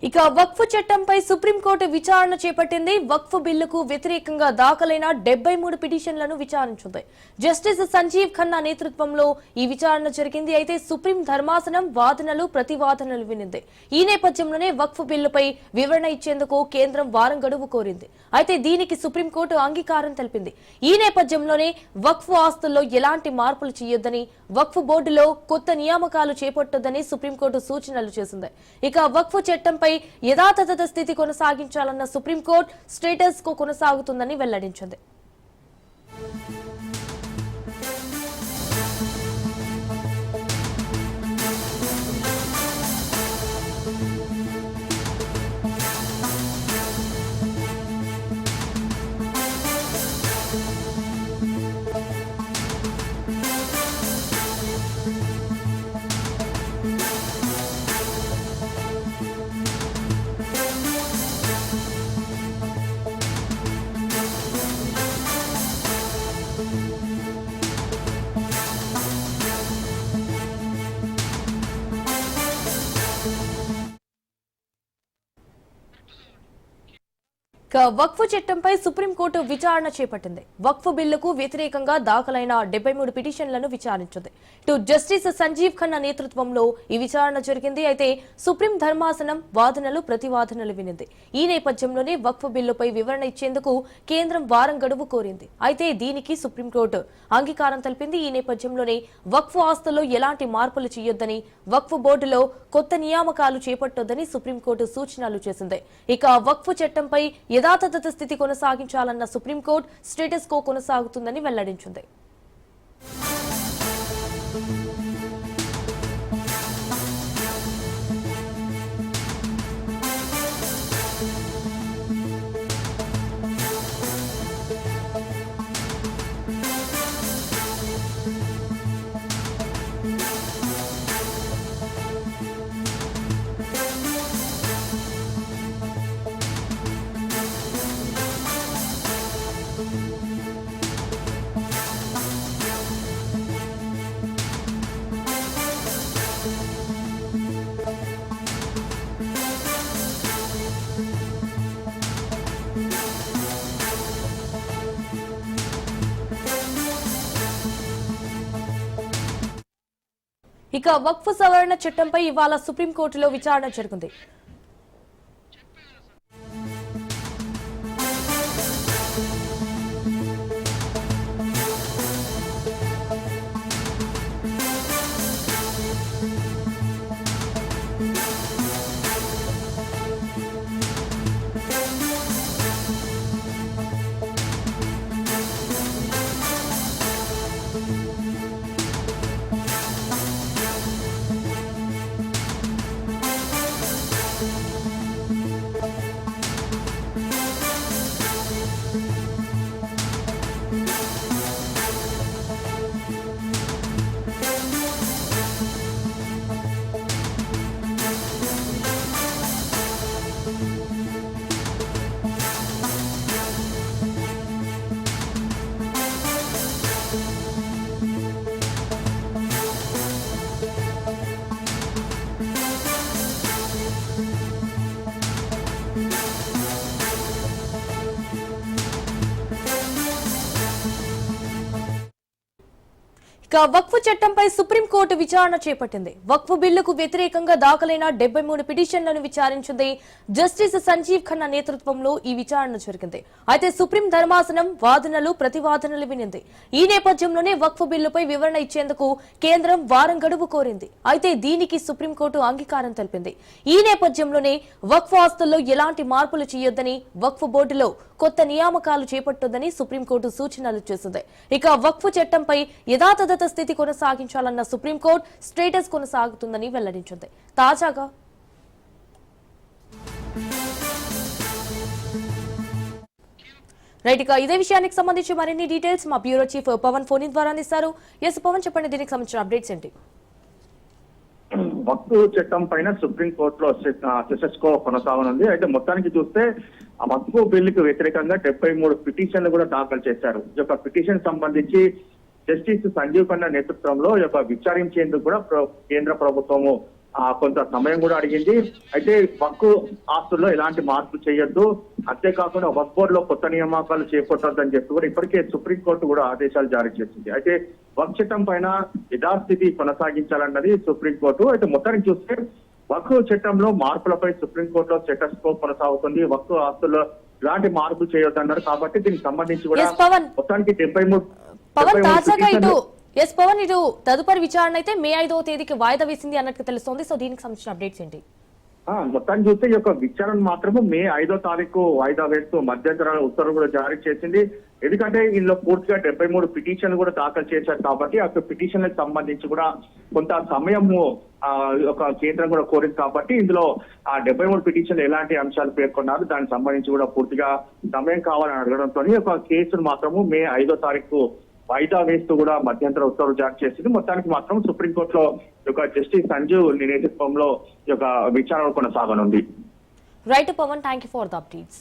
ఇక వక్ఫ్ చట్టంపై సుప్రీంకోర్టు విచారణ చేపట్టింది. వక్ఫ్ బిల్లుకు వ్యతిరేకంగా దాఖలైన 73 పిటిషన్లను విచారించింది. జస్టిస్ సంజీవ్ ఖన్నా నేతృత్వంలో ఈ విచారణ జరిగింది. అయితే సుప్రీం ధర్మాసనం వాదనలు ప్రతివాదనలు వినింది. ఈ నేపథ్యంలోనే వక్ఫ్ బిల్లుపై వివరణ ఇచ్చేందుకు కేంద్రం వారం గడువు కోరింది. అయితే దీనికి సుప్రీంకోర్టు అంగీకారం తెలిపింది. ఈ నేపథ్యంలోనే వక్ఫ్ ఆస్తుల్లో ఎలాంటి మార్పులు చేయొద్దని, వక్ఫ్ బోర్డులో కొత్త నియామకాలు చేపట్టొద్దని సుప్రీంకోర్టు సూచనలు చేసింది. ఇక వక్ఫ్ చట్టంపై యథాతథ స్థితి కొనసాగించాలన్న సుప్రీంకోర్టు స్టేటస్ కో కొనసాగుతుందని వెల్లడించింది. వక్ఫ్ చట్టంపై సుప్రీంకోర్టు విచారణ చేపట్టింది. వక్ఫ్ బిల్లుకు వ్యతిరేకంగా దాఖలైన 73 పిటిషన్లను విచారించింది. ఇటు జస్టిస్ సంజీవ్ ఖన్నా నేతృత్వంలో ఈ విచారణ జరిగింది. అయితే సుప్రీం ధర్మాసనం వాదనలు ప్రతివాదనలు వినింది. ఈ నేపథ్యంలోనే వక్ఫ్ బిల్లుపై వివరణ ఇచ్చేందుకు కేంద్రం వారం గడువు కోరింది. అయితే దీనికి సుప్రీంకోర్టు అంగీకారం తెలిపింది. ఈ నేపథ్యంలోనే వక్ఫ్ ఆస్తుల్లో ఎలాంటి మార్పులు చేయొద్దని, వక్ఫ్ బోర్డులో కొత్త నియామకాలు చేపట్టొద్దని సుప్రీంకోర్టు సూచనలు చేసింది. ఇక వక్ఫ్ చట్టంపై యథాతథ స్థితి కొనసాగించాలన్న సుప్రీంకోర్టు స్టేటస్ కో కొనసాగుతుందని వెల్లడించింది. ఇక వక్ఫ్ సవరణ చట్టంపై ఇవాళ సుప్రీంకోర్టులో విచారణ జరిగింది. ఇక వక్ఫ్ చట్టంపై సుప్రీంకోర్టు విచారణ చేపట్టింది. వక్ఫ్ బిల్లుకు వ్యతిరేకంగా దాఖలైన 73 పిటిషన్లను విచారించింది. జస్టిస్ సంజీవ్ ఖన్నా నేతృత్వంలో ఈ విచారణ జరిగింది. అయితే సుప్రీం ధర్మాసనం వాదనలు ప్రతివాదనలు వినింది. ఈ నేపథ్యంలోనే వక్ఫ్ బిల్లుపై వివరణ ఇచ్చేందుకు కేంద్రం వారం గడువు కోరింది. అయితే దీనికి సుప్రీంకోర్టు అంగీకారం తెలిపింది. ఈ నేపథ్యంలోనే వక్ఫ్ ఆస్తుల్లో ఎలాంటి మార్పులు చేయొద్దని, వక్ఫ్ బోర్డులో కొత్త నియామకాలు చేపట్టొద్దని సుప్రీంకోర్టు సూచనలు చేసింది. ఇక వక్ఫ్ చట్టంపై యథాతథ స్థితి కొనసాగించాలన్న సుప్రీంకోర్టు స్టేటస్ కొనసాగుతుందని వెల్లడించింది. తాజాగా రైట్ ఇక ఇదే విషయానికి సంబంధించి మరిన్ని డీటెయిల్స్ మా బ్యూరో చీఫ్ పవన్ ఫోన్ ద్వారా అందిస్తారు. ఎస్ పవన్, చెప్పండి, దీనికి సంబంధించిన అప్డేట్స్ ఏంటి? వక్ఫ్ చట్టం పైన సుప్రీంకోర్టులో సెషన్స్ కో కొనసాగనుంది. అయితే మొత్తానికి చూస్తే ఆ వక్ఫ్ బిల్లుకు వ్యతిరేకంగా 73 పిటిషన్లు కూడా దాఖలు చేశారు. ఈ యొక్క పిటిషన్ సంబంధించి జస్టిస్ సంజీవ్ ఖన్నా నేతృత్వంలో విచారించేందుకు కూడా కేంద్ర ప్రభుత్వము కొంత సమయం కూడా అడిగింది. అయితే వక్ఫ్ ఆస్తుల్లో ఎలాంటి మార్పు చేయొద్దు, అంతేకాకుండా వక్ఫ్ బోర్డు లో కొత్త నియామకాలు చేపట్టొద్దని చెప్పి కూడా ఇప్పటికే సుప్రీంకోర్టు కూడా ఆదేశాలు జారీ చేసింది. అయితే వక్ఫ్ చట్టం పైన యథాస్థితి కొనసాగించాలన్నది సుప్రీంకోర్టు. అయితే మొత్తానికి చూస్తే వక్ఫ్ చట్టంలో మార్పులపై సుప్రీంకోర్టులో స్టేటస్ కో కొనసాగుతుంది. వక్ఫ్ ఆస్తుల్లో ఎలాంటి మార్పులు చేయొద్దన్నారు. కాబట్టి దీనికి సంబంధించి కూడా Yes, పవన్. మొత్తానికి 73 పవన్ తాజాగా ఇటు పిటిషన్లు పవన్ ఇటు తదుపరి విచారణ అయితే మే 5వ తేదీకి వాయిదా వేసింది అన్నట్టు తెలుస్తోంది. సో దీనికి సంబంధించిన అప్డేట్స్ ఏంటి? మొత్తాన్ని చూస్తే ఈ యొక్క విచారణ మాత్రము మే 5వ తారీఖు వాయిదా వేస్తూ మధ్యంతర ఉత్తర్వులు కూడా జారీ చేసింది. ఎందుకంటే ఇందులో పూర్తిగా 73 పిటిషన్లు కూడా దాఖలు చేశారు కాబట్టి ఆ పిటిషన్లకు సంబంధించి కూడా కొంత సమయము ఒక కేంద్రం కూడా కోరింది కాబట్టి ఇందులో ఆ 73 పిటిషన్లు ఎలాంటి అంశాలు పేర్కొన్నారు, దానికి సంబంధించి కూడా పూర్తిగా సమయం కావాలని అడగడంతో ఒక కేసును మాత్రము మే 5వ తారీఖు వాయిదా వేస్తూ కూడా మధ్యంతర ఉత్తర్వులు జారీ చేసింది. మొత్తానికి మాత్రం సుప్రీంకోర్టులో జస్టిస్ సంజీవ్ నేతృత్వంలో విచారణ కొనసాగనుంది. Right Pawan, thank you for the updates.